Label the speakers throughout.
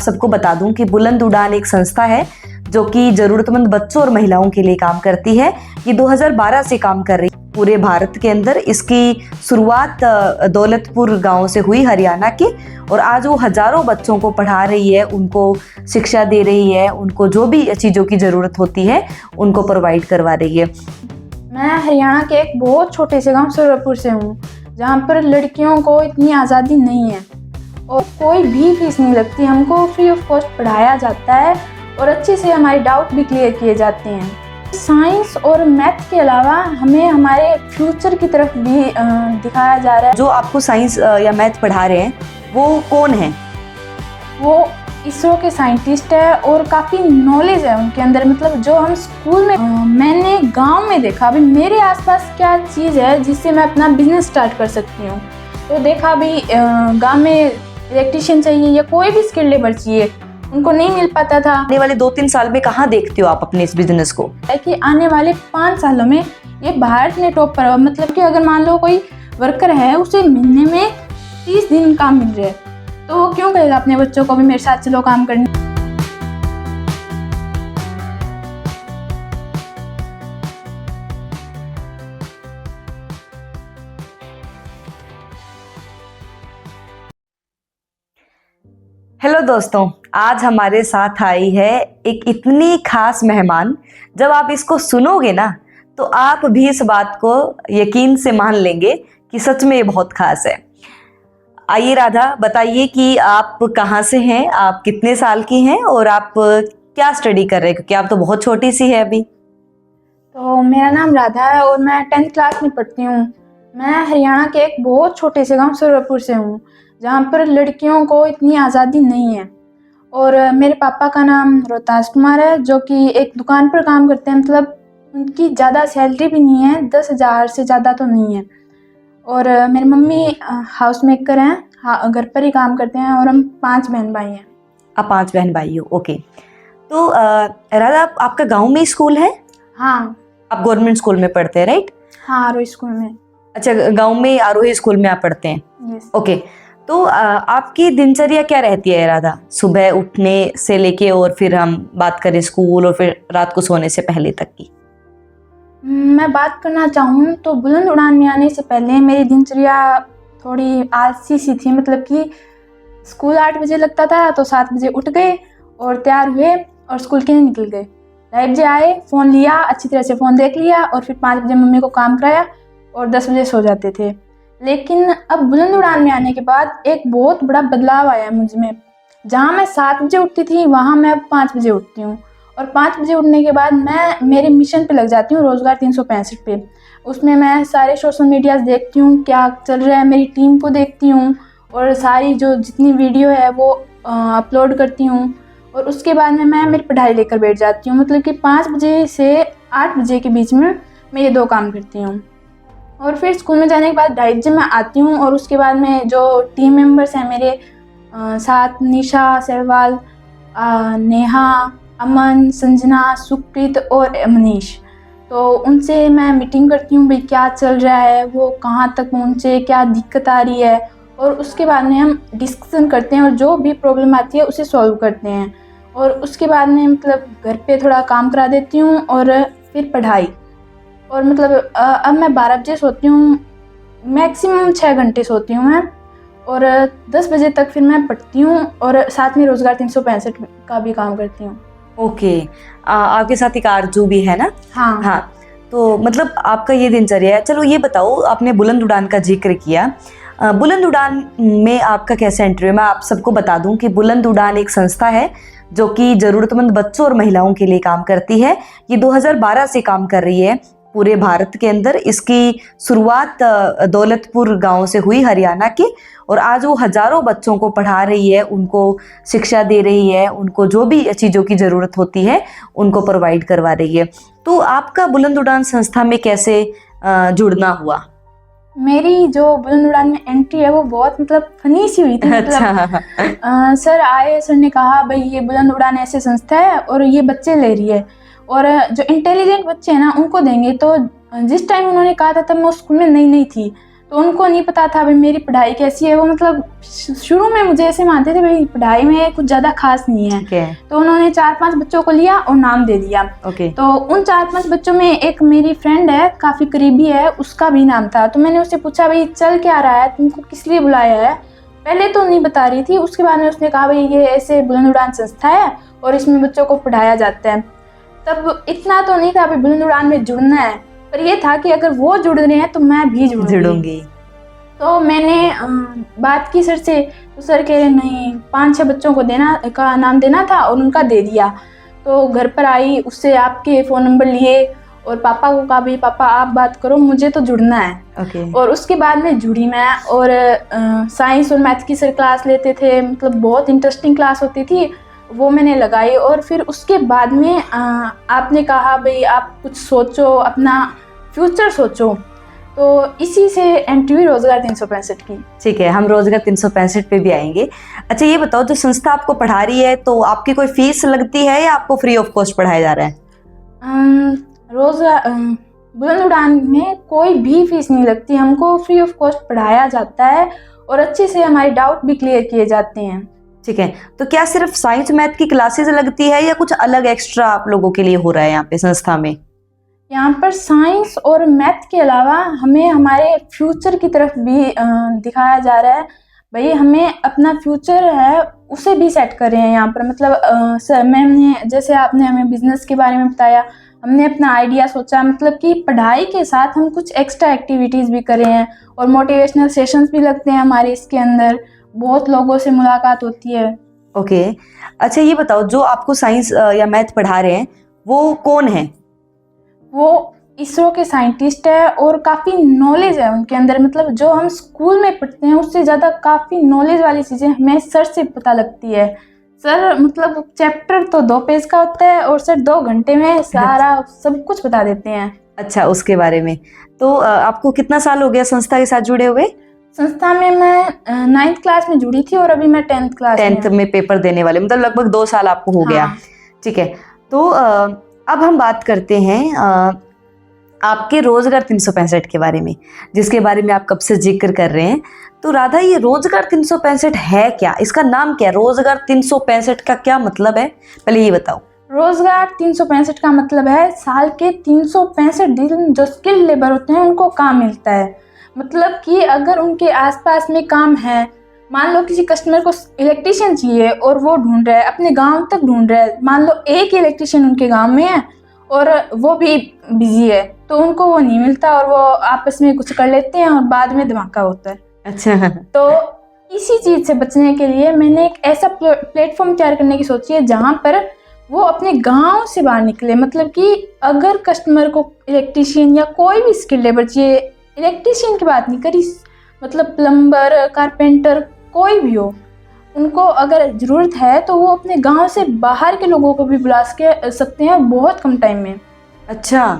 Speaker 1: सबको बता दूं कि बुलंद उड़ान एक संस्था है जो कि जरूरतमंद बच्चों और महिलाओं के लिए काम करती है। ये 2012 से काम कर रही है पूरे भारत के अंदर। इसकी शुरुआत दौलतपुर गांव से हुई हरियाणा के, और आज वो हजारों बच्चों को पढ़ा रही है, उनको शिक्षा दे रही है, उनको जो भी चीज़ों की ज़रूरत होती है उनको प्रोवाइड करवा रही है।
Speaker 2: मैं हरियाणा के एक बहुत छोटे से गांव सूरजपुर से हूँ, जहाँ पर लड़कियों को इतनी आज़ादी नहीं है और कोई भी फीस नहीं लगती। हमको फ्री ऑफ कॉस्ट पढ़ाया जाता है और अच्छे से हमारे डाउट भी क्लियर किए जाते हैं। साइंस और मैथ के अलावा हमें हमारे फ्यूचर की तरफ भी दिखाया जा रहा है।
Speaker 1: जो आपको साइंस या मैथ पढ़ा रहे हैं वो कौन है?
Speaker 2: वो इसरो के साइंटिस्ट है और काफ़ी नॉलेज है उनके अंदर। मतलब जो हम स्कूल में मैंने गांव में देखा, अभी मेरे आसपास क्या चीज़ है जिससे मैं अपना बिजनेस स्टार्ट कर सकती हूँ। तो देखा अभी गांव में इलेक्ट्रिशियन चाहिए या कोई भी स्किल लेबर चाहिए, उनको नहीं मिल पाता था।
Speaker 1: आने वाले 2-3 साल में कहाँ देखते हो आप अपने इस बिजनेस को?
Speaker 2: कि आने वाले 5 सालों में ये भारत में टॉप पर, मतलब कि अगर मान लो कोई वर्कर है, उसे महीने में 30 दिन काम मिल रहा है, तो वो क्यों कहेगा अपने बच्चों को भी मेरे साथ चलो काम करने।
Speaker 1: हेलो दोस्तों, आज हमारे साथ आई है एक इतनी खास मेहमान। जब आप इसको सुनोगे ना तो आप भी इस बात को यकीन से मान लेंगे कि सच में ये बहुत खास है। आइए राधा, बताइए कि आप कहाँ से हैं, आप कितने साल की हैं और आप क्या स्टडी कर रहे हैं, क्योंकि आप तो बहुत छोटी सी है अभी।
Speaker 2: तो मेरा नाम राधा है और मैं 10th क्लास में पढ़ती हूँ। मैं हरियाणा के एक बहुत छोटे से गांव सूरजपुर से हूँ, जहाँ पर लड़कियों को इतनी आज़ादी नहीं है। और मेरे पापा का नाम रोहतास कुमार है, जो कि एक दुकान पर काम करते हैं। मतलब उनकी ज़्यादा सैलरी भी नहीं है, 10,000 से ज़्यादा तो नहीं है। और मेरी मम्मी हाउस मेकर हैं, घर पर ही काम करते हैं। और हम 5 बहन भाई हैं।
Speaker 1: आप 5 बहन भाई हो, ओके। तो राधा, आपका गाँव में स्कूल है?
Speaker 2: हाँ।
Speaker 1: आप गवर्नमेंट स्कूल में पढ़ते हैं, राइट?
Speaker 2: हाँ, आरोही स्कूल में।
Speaker 1: अच्छा, गाँव में आरोही स्कूल में आप पढ़ते हैं?
Speaker 2: यस।
Speaker 1: ओके। तो आपकी दिनचर्या क्या रहती है राधा, सुबह उठने से लेके, और फिर हम बात करें स्कूल और फिर रात को सोने से पहले तक की?
Speaker 2: मैं बात करना चाहूँ तो बुलंद उड़ान में आने से पहले मेरी दिनचर्या थोड़ी आलसी सी थी। मतलब कि स्कूल 8 बजे लगता था, तो 7 बजे उठ गए और तैयार हुए और स्कूल के लिए निकल गए। 2 बजे आए, फ़ोन लिया, अच्छी तरह से फ़ोन देख लिया और फिर 5 बजे मम्मी को काम कराया और 10 बजे सो जाते थे। लेकिन अब बुलंद उड़ान में आने के बाद एक बहुत बड़ा बदलाव आया मुझ में। जहाँ मैं 7 बजे उठती थी, वहाँ मैं अब 5 बजे उठती हूँ। और 5 बजे उठने के बाद मैं मेरे मिशन पे लग जाती हूँ, रोज़गार 365 पे। उसमें मैं सारे सोशल मीडियाज़ देखती हूँ, क्या चल रहा है, मेरी टीम को देखती हूँ और सारी जो जितनी वीडियो है वो अपलोड करती हूँ। और उसके बाद में मैं मेरी पढ़ाई लेकर बैठ जाती हूँ। मतलब कि 5 बजे से 8 बजे के बीच में मैं ये 2 काम करती हूँ। और फिर स्कूल में जाने के बाद 2:30 बजे मैं आती हूँ और उसके बाद में जो टीम मेंबर्स हैं मेरे साथ, निशा, सहवाल, नेहा, अमन, संजना, सुप्रीत और मनीष, तो उनसे मैं मीटिंग करती हूँ भाई क्या चल रहा है, वो कहाँ तक पहुँचे, क्या दिक्कत आ रही है। और उसके बाद में हम डिस्कशन करते हैं और जो भी प्रॉब्लम आती है उसे सॉल्व करते हैं। और उसके बाद में मतलब घर पे थोड़ा काम करा देती हूँ और फिर पढ़ाई। और मतलब अब मैं 12 बजे सोती हूँ, मैक्सिमम 6 घंटे सोती हूँ मैं। और 10 बजे तक फिर मैं पढ़ती हूँ और साथ में रोज़गार 365 का भी काम करती हूँ।
Speaker 1: ओके। आपके साथ एक आरजू भी है ना?
Speaker 2: हाँ।
Speaker 1: हाँ, तो मतलब आपका ये दिनचर्या है। चलो ये बताओ, आपने बुलंद उड़ान का जिक्र किया, बुलंद उड़ान में आपका कैसे एंट्री है? मैं आप सबको बता दूं कि बुलंद उड़ान एक संस्था है जो कि ज़रूरतमंद बच्चों और महिलाओं के लिए काम करती है। ये 2012 से काम कर रही है पूरे भारत के अंदर। इसकी शुरुआत दौलतपुर गांव से हुई हरियाणा के, और आज वो हजारों बच्चों को पढ़ा रही है, उनको शिक्षा दे रही है, उनको जो भी चीज़ों की ज़रूरत होती है उनको प्रोवाइड करवा रही है। तो आपका बुलंद उड़ान संस्था में कैसे जुड़ना हुआ?
Speaker 2: मेरी जो बुलंद उड़ान में एंट्री है वो बहुत मतलब फनी सी हुई थी। मतलब सर आए, सर ने कहा भाई ये बुलंद उड़ान ऐसे संस्था है और ये बच्चे ले रही है और जो इंटेलिजेंट बच्चे हैं ना उनको देंगे। तो जिस टाइम उन्होंने कहा था तब मैं उस स्कूल में नई थी, तो उनको नहीं पता था भाई मेरी पढ़ाई कैसी है। वो मतलब शुरू में मुझे ऐसे मानते थे भाई पढ़ाई में कुछ ज़्यादा खास नहीं है।
Speaker 1: ठीक है।
Speaker 2: तो उन्होंने 4-5 बच्चों को लिया और नाम दे दिया।
Speaker 1: ओके।
Speaker 2: तो उन 4-5 बच्चों में एक मेरी फ्रेंड है, काफ़ी करीबी है, उसका भी नाम था। तो मैंने उससे पूछा भाई चल क्या रहा है, तुमको किस लिए बुलाया है। पहले तो नहीं बता रही थी, उसके बाद में उसने कहा भाई ये ऐसे बुलंद उड़ान संस्था है और इसमें बच्चों को पढ़ाया जाता है। तब इतना तो नहीं था भाई बुलंद उड़ान में जुड़ना है, पर ये था कि अगर वो जुड़ रहे हैं तो मैं भी जुड़ूंगी। तो मैंने बात की सर से, तो सर कह रहे नहीं 5-6 बच्चों को का नाम देना था और उनका दे दिया। तो घर पर आई, उससे आपके फ़ोन नंबर लिए और पापा को कहा भाई पापा आप बात करो, मुझे तो जुड़ना है।
Speaker 1: ओके।
Speaker 2: और उसके बाद में जुड़ी मैं, और साइंस और मैथ की सर क्लास लेते थे, मतलब बहुत इंटरेस्टिंग क्लास होती थी, वो मैंने लगाई। और फिर उसके बाद में आपने कहा भाई आप कुछ सोचो, अपना फ्यूचर सोचो, तो इसी से एंट्री हुई रोजगार 365 की।
Speaker 1: ठीक है, हम रोजगार 365 पे भी आएंगे। अच्छा ये बताओ, जो संस्था आपको पढ़ा रही है तो आपकी कोई फीस लगती है या आपको फ्री ऑफ कॉस्ट पढ़ाया जा रहा है?
Speaker 2: रोजगार बुलंद उड़ान में कोई भी फीस नहीं लगती, हमको फ्री ऑफ कॉस्ट पढ़ाया जाता है और अच्छे से हमारे डाउट भी क्लियर किए जाते हैं।
Speaker 1: ठीक है, तो क्या सिर्फ साइंस मैथ की क्लासेस लगती है या कुछ अलग एक्स्ट्रा आप लोगों के लिए हो रहा है यहाँ पे संस्था में?
Speaker 2: यहाँ पर साइंस और मैथ के अलावा हमें हमारे फ्यूचर की तरफ भी दिखाया जा रहा है। भाई हमें अपना फ्यूचर है उसे भी सेट कर रहे हैं यहाँ पर। मतलब सर मैम ने, जैसे आपने हमें बिजनेस के बारे में बताया, हमने अपना आइडिया सोचा, मतलब कि पढ़ाई के साथ हम कुछ एक्स्ट्रा एक्टिविटीज़ भी कर रहे हैं और मोटिवेशनल सेशंस भी लगते हैं हमारे इसके अंदर, बहुत लोगों से मुलाकात होती है।
Speaker 1: ओके। अच्छा ये बताओ, जो आपको साइंस या मैथ पढ़ा रहे हैं वो कौन है?
Speaker 2: वो इसरो के साइंटिस्ट है और काफ़ी नॉलेज है उनके अंदर। मतलब जो हम स्कूल में पढ़ते हैं उससे ज़्यादा काफ़ी नॉलेज वाली चीज़ें हमें सर से पता लगती है। सर मतलब चैप्टर तो 2 पेज का होता है और सर 2 घंटे में सारा सब कुछ बता देते हैं।
Speaker 1: अच्छा, उसके बारे में। तो आपको कितना साल हो गया संस्था के साथ जुड़े हुए?
Speaker 2: संस्था में मैं 9th क्लास में जुड़ी थी और अभी मैं 10th क्लास
Speaker 1: 10th में पेपर देने वाले, मतलब लगभग 2 साल आपको हो गया।
Speaker 2: हाँ।
Speaker 1: ठीक है, तो अब हम बात करते हैं आपके रोजगार 365 के बारे में, जिसके बारे में आप कब से जिक्र कर रहे हैं। तो राधा, ये रोजगार 365 है क्या? इसका नाम क्या है? रोजगार 365 का क्या मतलब है, पहले ये बताओ।
Speaker 2: रोजगार 365 का मतलब है साल के 365 दिन जो स्किल्ड लेबर होते हैं उनको काम मिलता है। मतलब कि अगर उनके आसपास में काम है, मान लो किसी कस्टमर को इलेक्ट्रीशियन चाहिए और वो ढूंढ रहा है, अपने गांव तक ढूंढ रहा है, मान लो एक इलेक्ट्रीशियन उनके गांव में है और वो भी बिजी है, तो उनको वो नहीं मिलता और वो आपस में कुछ कर लेते हैं और बाद में धमाका होता है।
Speaker 1: अच्छा।
Speaker 2: तो इसी चीज़ से बचने के लिए मैंने एक ऐसा प्लेटफॉर्म तैयार करने की सोची है जहाँ पर वो अपने गांव से बाहर निकले। मतलब कि अगर कस्टमर को इलेक्ट्रीशियन या कोई भी स्किल लेबर चाहिए, इलेक्ट्रीशियन की बात नहीं करी, मतलब प्लम्बर, कारपेंटर, कोई भी हो, उनको अगर ज़रूरत है तो वो अपने गांव से बाहर के लोगों को भी बुला सकते हैं बहुत कम टाइम में।
Speaker 1: अच्छा,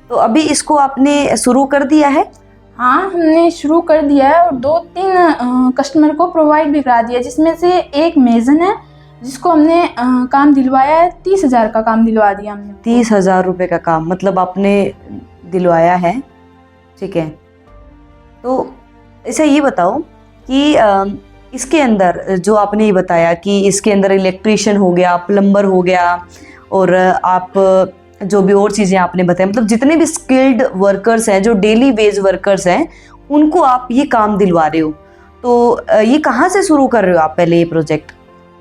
Speaker 1: तो अभी इसको आपने शुरू कर दिया है?
Speaker 2: हाँ, हमने शुरू कर दिया है और 2-3 कस्टमर को प्रोवाइड भी करा दिया, जिसमें से एक मेजन है जिसको हमने काम दिलवाया है। 30,000 का काम दिलवा दिया हमने।
Speaker 1: 30,000 रुपये का काम मतलब आपने दिलवाया है। ठीक है, तो ऐसा ये बताओ कि इसके अंदर जो आपने ये बताया कि इसके अंदर इलेक्ट्रीशियन हो गया, प्लम्बर हो गया और आप जो भी और चीज़ें आपने बताया, मतलब जितने भी स्किल्ड वर्कर्स हैं, जो डेली वेज वर्कर्स हैं, उनको आप ये काम दिलवा रहे हो। तो ये कहाँ से शुरू कर रहे हो आप पहले ये प्रोजेक्ट?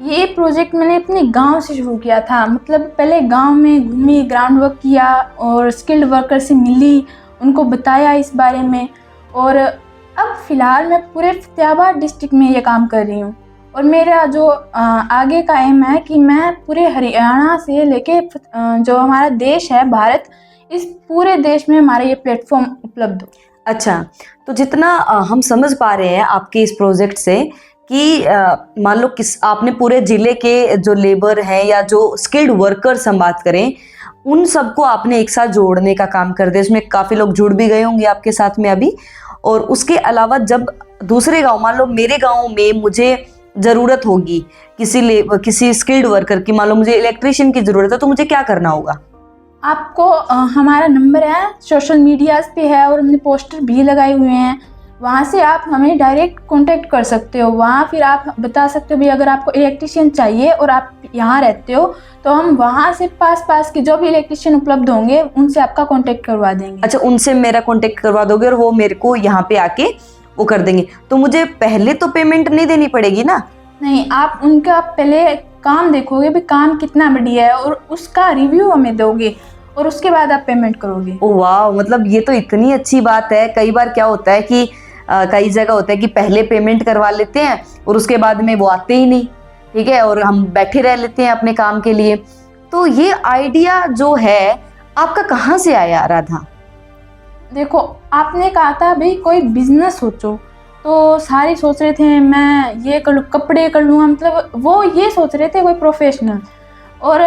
Speaker 2: ये प्रोजेक्ट मैंने अपने गांव से शुरू किया था। मतलब पहले गांव में घूमी, ग्राउंड वर्क किया और स्किल्ड वर्कर से मिली, उनको बताया इस बारे में। और अब फ़िलहाल मैं पूरे फतेहाबाद डिस्ट्रिक्ट में ये काम कर रही हूँ और मेरा जो आगे का एम है कि मैं पूरे हरियाणा से लेके जो हमारा देश है भारत, इस पूरे देश में हमारा ये प्लेटफॉर्म उपलब्ध हो।
Speaker 1: अच्छा, तो जितना हम समझ पा रहे हैं आपके इस प्रोजेक्ट से कि मान लो आपने पूरे ज़िले के जो लेबर हैं या जो स्किल्ड वर्कर्स हम बात करें, उन सबको आपने एक साथ जोड़ने का काम कर दिया। इसमें काफ़ी लोग जुड़ भी गए होंगे आपके साथ में अभी। और उसके अलावा जब दूसरे गांव, मान लो मेरे गांव में मुझे ज़रूरत होगी किसी स्किल्ड वर्कर की, मान लो मुझे इलेक्ट्रीशियन की ज़रूरत है, तो मुझे क्या करना होगा?
Speaker 2: आपको हमारा नंबर है, सोशल मीडियाज़ पे है और हमने पोस्टर भी लगाए हुए हैं। वहाँ से आप हमें डायरेक्ट कांटेक्ट कर सकते हो। वहाँ फिर आप बता सकते हो भी अगर आपको इलेक्ट्रिशियन चाहिए और आप यहाँ रहते हो तो हम वहाँ से पास के जो भी इलेक्ट्रिशियन उपलब्ध होंगे उनसे आपका कांटेक्ट करवा देंगे।
Speaker 1: अच्छा, उनसे मेरा कांटेक्ट करवा दोगे और वो मेरे को यहाँ पे आके वो कर देंगे। तो मुझे पहले तो पेमेंट नहीं देनी पड़ेगी ना?
Speaker 2: नहीं, आप उनका पहले काम देखोगे भी काम कितना बढ़िया है और उसका रिव्यू हमें दोगे और उसके बाद आप पेमेंट करोगे।
Speaker 1: ओ वाह, मतलब ये तो इतनी अच्छी बात है। कई बार क्या होता है कि कई जगह होता है कि पहले पेमेंट करवा लेते हैं और उसके बाद में वो आते ही नहीं, ठीक है, और हम बैठे रह लेते हैं अपने काम के लिए। तो ये आइडिया जो है आपका कहाँ से आया राधा?
Speaker 2: देखो, आपने कहा था भाई कोई बिजनेस सोचो, तो सारे सोच रहे थे मैं ये कर लूँ, कपड़े कर लूँगा, मतलब वो ये सोच रहे थे कोई प्रोफेशनल। और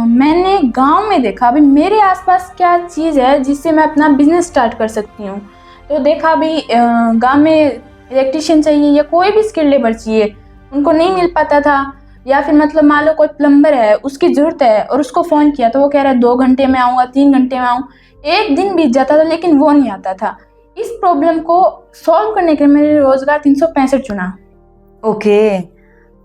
Speaker 2: मैंने गांव में देखा भाई मेरे आसपास क्या चीज़ है जिससे मैं अपना बिजनेस स्टार्ट कर सकती हूँ। तो देखा भाई गांव में इलेक्ट्रिशियन चाहिए या कोई भी स्किल्ड लेबर चाहिए, उनको नहीं मिल पाता था। या फिर मतलब मान लो कोई प्लम्बर है, उसकी ज़रूरत है और उसको फ़ोन किया तो वो कह रहा है 2 घंटे में आऊँगा, 3 घंटे में आऊँ, 1 दिन बीत जाता था लेकिन वो नहीं आता था। इस प्रॉब्लम को सॉल्व करने के लिए मैंने रोज़गार 365 चुना।
Speaker 1: ओके,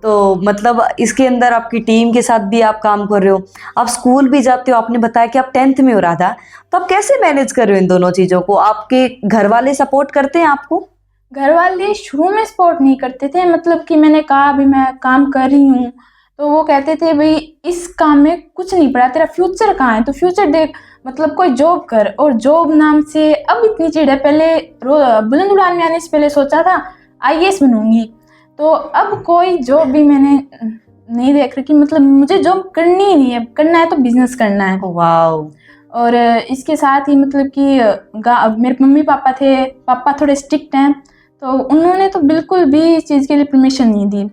Speaker 1: तो मतलब इसके अंदर आपकी टीम के साथ भी आप काम कर रहे हो, आप स्कूल भी जाते हो, आपने बताया कि आप 10th में हो राधा। तो आप कैसे मैनेज कर रहे हो इन दोनों चीज़ों को? आपके घर वाले सपोर्ट करते हैं आपको?
Speaker 2: घर वाले शुरू में सपोर्ट नहीं करते थे, मतलब कि मैंने कहा अभी मैं काम कर रही हूँ तो वो कहते थे भाई इस काम में कुछ नहीं पड़ा, तेरा फ्यूचर कहाँ है, तो फ्यूचर देख, मतलब कोई जॉब कर। और जॉब नाम से अब इतनी चिढ़ है। पहले बुलंद उड़ान में आने से पहले सोचा था IAS बनूंगी, तो अब कोई जॉब भी मैंने नहीं देख रही कि मतलब मुझे जॉब करनी ही नहीं है, करना है तो बिजनेस करना है।
Speaker 1: वाओ।
Speaker 2: और इसके साथ ही मतलब कि मेरे मम्मी पापा थे, पापा थोड़े स्ट्रिक्ट हैं तो उन्होंने तो बिल्कुल भी इस चीज़ के लिए परमिशन नहीं दी।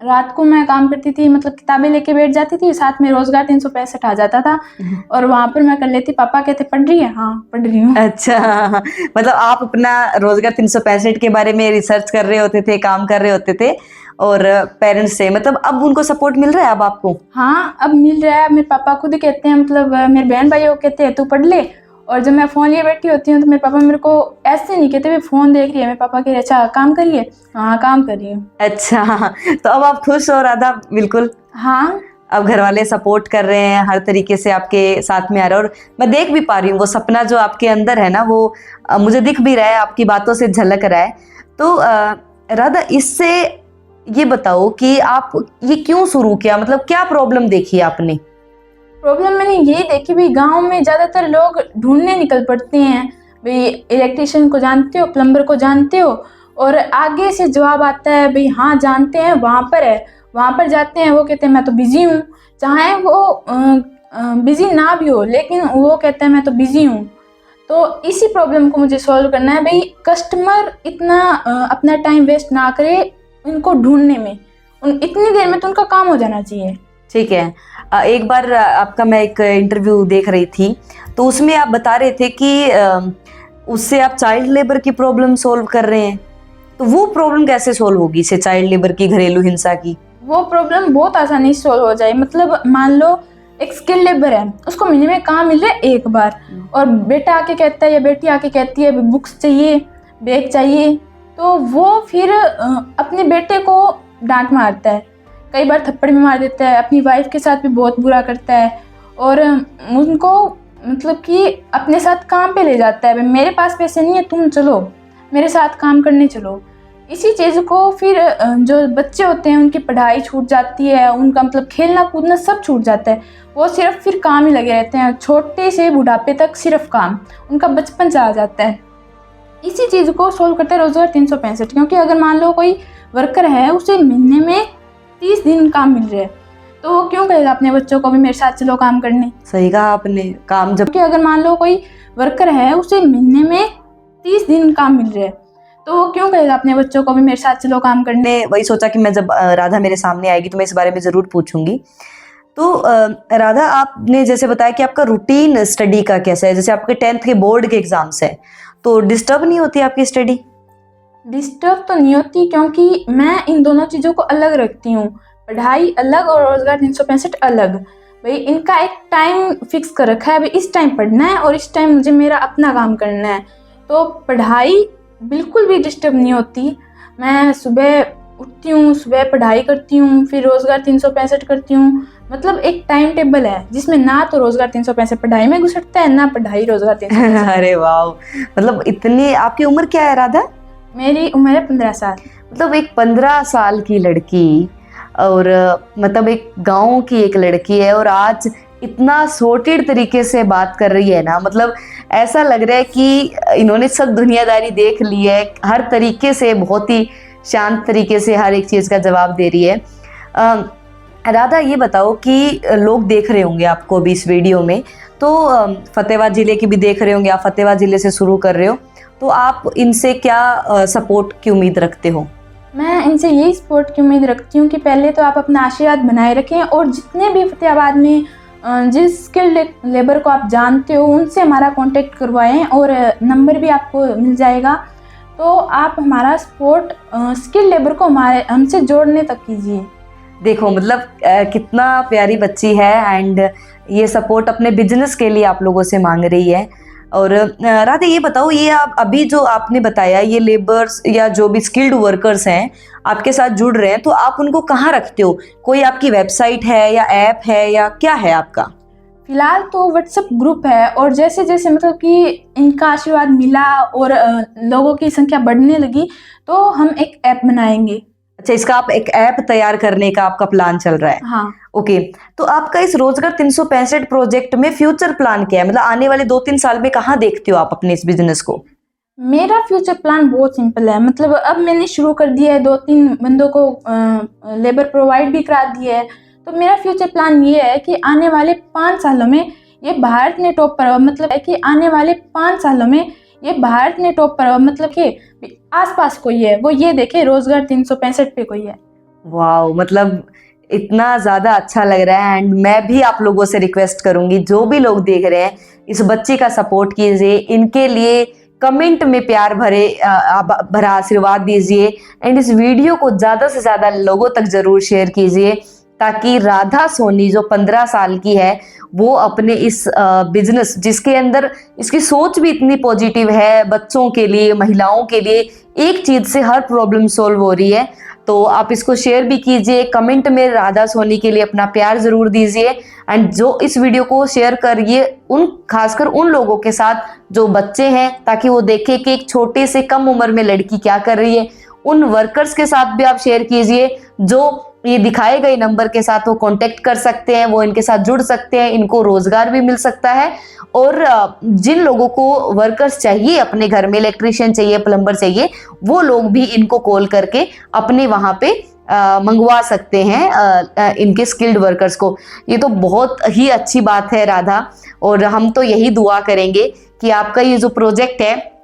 Speaker 2: रात को मैं काम करती थी, मतलब किताबें लेके बैठ जाती थी, साथ में रोज़गार 365 आ जाता था और वहाँ पर मैं कर लेती। पापा कहते पढ़ रही है? हाँ पढ़ रही हूँ।
Speaker 1: अच्छा, मतलब आप अपना रोजगार 365 के बारे में रिसर्च कर रहे होते थे, काम कर रहे होते थे और पेरेंट्स से मतलब अब उनको सपोर्ट मिल रहा है अब आपको?
Speaker 2: हाँ, अब मिल रहा है। मेरे पापा खुद कहते हैं, मतलब मेरे बहन भाई वो कहते हैं तू पढ़ ले। और जब मैं फ़ोन लिए बैठी होती हूँ तो मेरे पापा मेरे को ऐसे नहीं कहते भाई फ़ोन देख रही है, मेरे पापा कह रहे अच्छा काम करिए। हाँ काम कर रही हूँ।
Speaker 1: अच्छा, तो अब आप खुश हो राधा? बिल्कुल।
Speaker 2: हाँ,
Speaker 1: अब घर वाले सपोर्ट कर रहे हैं, हर तरीके से आपके साथ में आ रहे हैं और मैं देख भी पा रही हूँ वो सपना जो आपके अंदर है ना, वो मुझे दिख भी रहा है, आपकी बातों से झलक रहा है। तो राधा, इससे ये बताओ कि आप ये क्यों शुरू किया, मतलब क्या प्रॉब्लम देखी आपने?
Speaker 2: प्रॉब्लम मैंने यही देखी भाई गांव में ज़्यादातर लोग ढूंढने निकल पड़ते हैं भाई इलेक्ट्रिशियन को जानते हो, प्लम्बर को जानते हो, और आगे से जवाब आता है भाई हाँ जानते हैं, वहाँ पर है। वहाँ पर जाते हैं, वो कहते हैं मैं तो बिज़ी हूँ, चाहे वो बिज़ी ना भी हो लेकिन वो कहते हैं मैं तो बिज़ी हूँ। तो इसी प्रॉब्लम को मुझे सॉल्व करना है भाई, कस्टमर इतना अपना टाइम वेस्ट ना करे उनको ढूंढने में, उन इतनी देर में तो उनका काम हो जाना चाहिए।
Speaker 1: ठीक है। एक बार आपका मैं एक इंटरव्यू देख रही थी तो उसमें आप बता रहे थे कि उससे आप चाइल्ड लेबर की प्रॉब्लम सोल्व कर रहे हैं। तो वो प्रॉब्लम कैसे सोल्व होगी से चाइल्ड लेबर की, घरेलू हिंसा की?
Speaker 2: वो प्रॉब्लम बहुत आसानी से सॉल्व हो जाए। मतलब मान लो एक स्किल लेबर है, उसको महीने में काम मिल रहा है एक बार, और बेटा आके कहता है या बेटी आके कहती है बुक्स चाहिए, बैग चाहिए, तो वो फिर अपने बेटे को डांट मारता है, कई बार थप्पड़ भी मार देता है, अपनी वाइफ के साथ भी बहुत बुरा करता है और उनको मतलब कि अपने साथ काम पे ले जाता है, मेरे पास पैसे नहीं है तुम चलो मेरे साथ काम करने चलो। इसी चीज़ को फिर जो बच्चे होते हैं उनकी पढ़ाई छूट जाती है, उनका मतलब खेलना कूदना सब छूट जाता है, वो सिर्फ फिर काम ही लगे रहते हैं, छोटे से बुढ़ापे तक सिर्फ काम, उनका बचपन चला जाता है। इसी चीज़ को सोल्व करते हैं रोज़गार 365, क्योंकि अगर मान लो कोई वर्कर है उसे महीने में 30 दिन काम मिल रहा है तो वो क्यों कहेगा अपने बच्चों को भी मेरे साथ चलो काम करने?
Speaker 1: सही कहा आपने। काम जब,
Speaker 2: क्योंकि अगर मान लो कोई वर्कर है उसे महीने में 30 दिन काम मिल रहा है तो वो क्यों कहेगा अपने बच्चों को भी मेरे साथ चलो काम करने?
Speaker 1: ने वही सोचा कि मैं जब राधा मेरे सामने आएगी तो मैं इस बारे में ज़रूर पूछूंगी। तो राधा, आपने जैसे बताया कि आपका रूटीन स्टडी का कैसा है, जैसे आपके 10th के बोर्ड के एग्जाम्स हैं तो डिस्टर्ब नहीं होती आपकी स्टडी?
Speaker 2: डिस्टर्ब तो नहीं होती, क्योंकि मैं इन दोनों चीज़ों को अलग रखती हूँ, पढ़ाई अलग और रोज़गार 365 अलग। भाई इनका एक टाइम फिक्स कर रखा है, भाई इस टाइम पढ़ना है और इस टाइम मुझे मेरा अपना काम करना है। तो पढ़ाई बिल्कुल भी डिस्टर्ब नहीं होती। मैं सुबह उठती हूँ, सुबह पढ़ाई करती हूँ, फिर रोज़गार 365 करती हूँ। मतलब एक टाइम टेबल है जिसमें ना तो रोज़गार 365 पढ़ाई में घुसटता है, ना पढ़ाई रोज़गार 365।
Speaker 1: अरे वाह, मतलब इतनी आपकी उम्र क्या है राधा?
Speaker 2: मेरी उम्र है 15 साल।
Speaker 1: मतलब एक 15 साल की लड़की और मतलब एक गांव की एक लड़की है और आज इतना सॉर्टेड तरीके से बात कर रही है ना, मतलब ऐसा लग रहा है कि इन्होंने सब दुनियादारी देख ली है। हर तरीके से बहुत ही शांत तरीके से हर एक चीज़ का जवाब दे रही है। राधा ये बताओ कि लोग देख रहे होंगे आपको भी इस वीडियो में, तो फतेहाबाद ज़िले की भी देख रहे होंगे, आप फतेहाबाद ज़िले से शुरू कर रहे हो, तो आप इनसे क्या सपोर्ट की उम्मीद रखते हो?
Speaker 2: मैं इनसे यही सपोर्ट की उम्मीद रखती हूँ कि पहले तो आप अपना आशीर्वाद बनाए रखें और जितने भी फतेहाबाद में जिस स्किल्ड लेबर को आप जानते हो उनसे हमारा कांटेक्ट करवाएं और नंबर भी आपको मिल जाएगा। तो आप हमारा सपोर्ट स्किल्ड लेबर को हमसे जोड़ने तक कीजिए।
Speaker 1: देखो मतलब कितना प्यारी बच्ची है एंड ये सपोर्ट अपने बिजनेस के लिए आप लोगों से मांग रही है। और राधा ये बताओ, ये आप अभी जो आपने बताया ये लेबर्स या जो भी स्किल्ड वर्कर्स हैं आपके साथ जुड़ रहे हैं, तो आप उनको कहाँ रखते हो? कोई आपकी वेबसाइट है या ऐप है या क्या है आपका?
Speaker 2: फिलहाल तो व्हाट्सएप ग्रुप है और जैसे जैसे मतलब कि इनका आशीर्वाद मिला और लोगों की संख्या बढ़ने लगी तो हम एक ऐप बनाएंगे।
Speaker 1: अच्छा, इसका आप एक ऐप तैयार करने का आपका प्लान चल रहा है?
Speaker 2: हाँ।
Speaker 1: ओके, तो आपका इस रोजगार 365 प्रोजेक्ट में फ्यूचर प्लान क्या है? मतलब आने वाले 2-3 साल में कहाँ देखते हो आप अपने इस बिजनेस को?
Speaker 2: मेरा फ्यूचर प्लान बहुत सिंपल है। मतलब अब मैंने शुरू कर दिया है, 2-3 बंदों को लेबर प्रोवाइड भी करा दिया है। तो मेरा फ्यूचर प्लान ये है कि आने वाले 5 सालों में ये भारत ने टॉप पर, मतलब है कि आने वाले 5 सालों में ये भारत ने टॉप पर, मतलब कि आसपास कोई है वो ये देखे रोजगार 365 पे कोई है।
Speaker 1: वाह, मतलब इतना ज़्यादा अच्छा लग रहा है एंड मैं भी आप लोगों से रिक्वेस्ट करूंगी, जो भी लोग देख रहे हैं इस बच्ची का सपोर्ट कीजिए, इनके लिए कमेंट में प्यार भरा आशीर्वाद दीजिए एंड इस वीडियो को ज़्यादा से ज़्यादा लोगों तक ज़रूर शेयर कीजिए ताकि राधा सोनी जो 15 साल की है वो अपने इस बिजनेस, जिसके अंदर इसकी सोच भी इतनी पॉजिटिव है, बच्चों के लिए, महिलाओं के लिए एक चीज़ से हर प्रॉब्लम सॉल्व हो रही है। तो आप इसको शेयर भी कीजिए, कमेंट में राधा सोनी के लिए अपना प्यार जरूर दीजिए एंड जो इस वीडियो को शेयर करिए खासकर उन लोगों के साथ जो बच्चे हैं, ताकि वो देखे कि एक छोटे से कम उम्र में लड़की क्या कर रही है। उन वर्कर्स के साथ भी आप शेयर कीजिए जो ये दिखाए गए नंबर के साथ वो कांटेक्ट कर सकते हैं, वो इनके साथ जुड़ सकते हैं, इनको रोजगार भी मिल सकता है। और जिन लोगों को वर्कर्स चाहिए अपने घर में, इलेक्ट्रिशियन चाहिए, प्लम्बर चाहिए, वो लोग भी इनको कॉल करके अपने वहां पे मंगवा सकते हैं इनके स्किल्ड वर्कर्स को। ये तो बहुत ही अच्छी बात है राधा, और हम तो यही दुआ करेंगे कि आपका ये जो प्रोजेक्ट है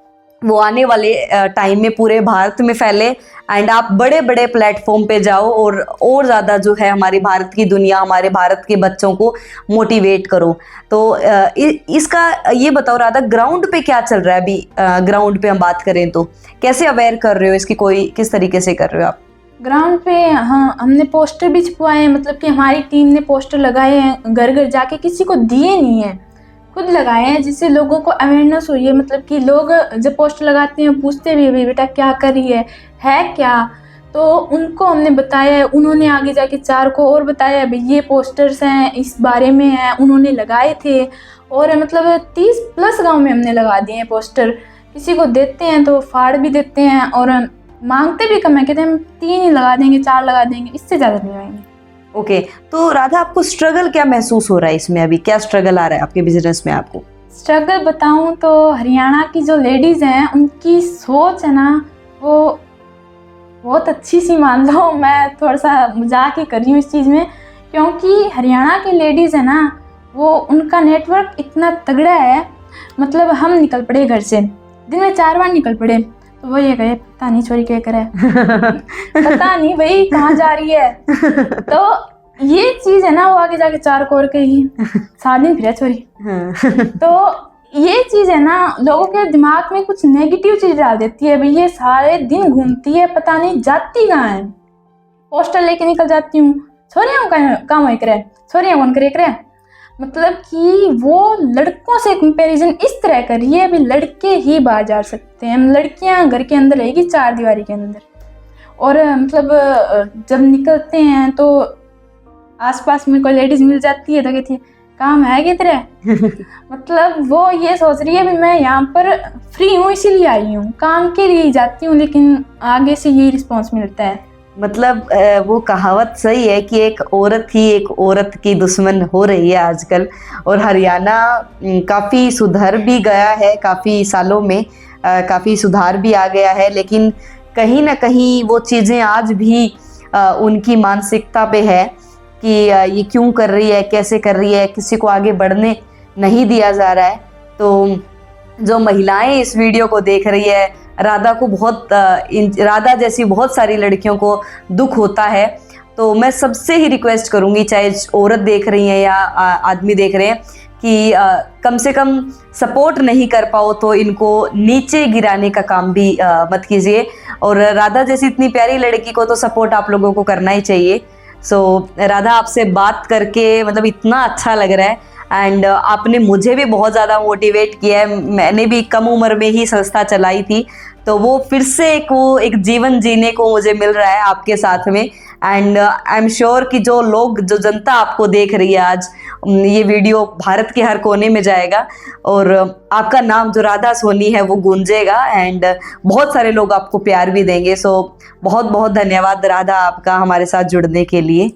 Speaker 1: वो आने वाले टाइम में पूरे भारत में फैले एंड आप बड़े बड़े प्लेटफॉर्म पे जाओ और ज़्यादा जो है हमारी भारत की दुनिया, हमारे भारत के बच्चों को मोटिवेट करो। तो इसका ये बताओ राधा, ग्राउंड पे क्या चल रहा है अभी? ग्राउंड पे हम बात करें तो कैसे अवेयर कर रहे हो इसकी, कोई किस तरीके से कर रहे हो आप?
Speaker 2: ग्राउंड पे हाँ, हमने पोस्टर भी छपवाए हैं। मतलब कि हमारी टीम ने पोस्टर लगाए हैं, घर घर जाके, किसी को दिए नहीं है, खुद लगाए हैं, जिससे लोगों को अवेयरनेस हो रही है। मतलब कि लोग जब पोस्टर लगाते हैं पूछते भी है बेटा क्या कर रही है क्या, तो उनको हमने बताया है। उन्होंने आगे जाके 4 को और बताया भाई ये पोस्टर्स हैं, इस बारे में हैं, उन्होंने लगाए थे। और मतलब 30+ गांव में हमने लगा दिए हैं पोस्टर। किसी को देते हैं तो फाड़ भी देते हैं और मांगते भी कम है, कहते हैं हम 3 ही लगा देंगे, 4 लगा देंगे, इससे ज़्यादा नहीं लगाएंगे।
Speaker 1: ओके, तो राधा आपको स्ट्रगल क्या महसूस हो रहा है इसमें? अभी क्या स्ट्रगल आ रहा है आपके बिजनेस में आपको?
Speaker 2: स्ट्रगल बताऊं तो हरियाणा की जो लेडीज़ हैं उनकी सोच है ना, वो बहुत अच्छी सी, मान लो मैं थोड़ा सा मजाक ही कर रही हूँ इस चीज़ में, क्योंकि हरियाणा की लेडीज़ है ना, वो उनका नेटवर्क इतना तगड़ा है। मतलब हम निकल पड़े घर से, दिन में 4 बार निकल पड़े, तो वो ये कहे पता नहीं छोरी क्या करे पता नहीं भाई कहाँ जा रही है। तो ये चीज़ है ना, वो आगे जाके 4 को और कहेगी 7 दिन फिर छोरी। तो ये चीज़ है ना, लोगों के दिमाग में कुछ नेगेटिव चीज़ डाल देती है। भाई ये सारे दिन घूमती है, पता नहीं जाती कहाँ है। पोस्टर लेके निकल जाती हूँ, छोरियां काम वही करे, छोरियां कौन करे। मतलब कि वो लड़कों से कंपैरिजन इस तरह कर रही है, अभी लड़के ही बाहर जा सकते हैं, लड़कियां घर के अंदर रहेगी 4 दीवारी के अंदर। और मतलब जब निकलते हैं तो आसपास में कोई लेडीज मिल जाती है तो कहती है काम है किधर है। मतलब वो ये सोच रही है भी मैं यहाँ पर फ्री हूँ इसीलिए आई हूँ, काम के लिए ही जाती हूँ, लेकिन आगे से यही रिस्पॉन्स मिलता है।
Speaker 1: मतलब वो कहावत सही है कि एक औरत ही एक औरत की दुश्मन हो रही है आजकल। और हरियाणा काफ़ी सुधर भी गया है, काफ़ी सालों में काफ़ी सुधार भी आ गया है, लेकिन कहीं ना कहीं वो चीज़ें आज भी उनकी मानसिकता पे है कि ये क्यों कर रही है, कैसे कर रही है, किसी को आगे बढ़ने नहीं दिया जा रहा है। तो जो महिलाएं इस वीडियो को देख रही है, राधा को राधा जैसी बहुत सारी लड़कियों को दुख होता है। तो मैं सबसे ही रिक्वेस्ट करूंगी, चाहे औरत देख रही है या आदमी देख रहे हैं, कि कम से कम सपोर्ट नहीं कर पाओ तो इनको नीचे गिराने का काम भी मत कीजिए। और राधा जैसी इतनी प्यारी लड़की को तो सपोर्ट आप लोगों को करना ही चाहिए। सो राधा, आपसे बात करके मतलब इतना अच्छा लग रहा है, एंड आपने मुझे भी बहुत ज़्यादा मोटिवेट किया है। मैंने भी कम उम्र में ही संस्था चलाई थी, तो वो फिर से एक जीवन जीने को मुझे मिल रहा है आपके साथ में। एंड आई एम श्योर कि जो जनता आपको देख रही है आज, ये वीडियो भारत के हर कोने में जाएगा और आपका नाम जो राधा सोनी है वो गूंजेगा, एंड बहुत सारे लोग आपको प्यार भी देंगे। सो बहुत बहुत धन्यवाद राधा आपका हमारे साथ जुड़ने के लिए।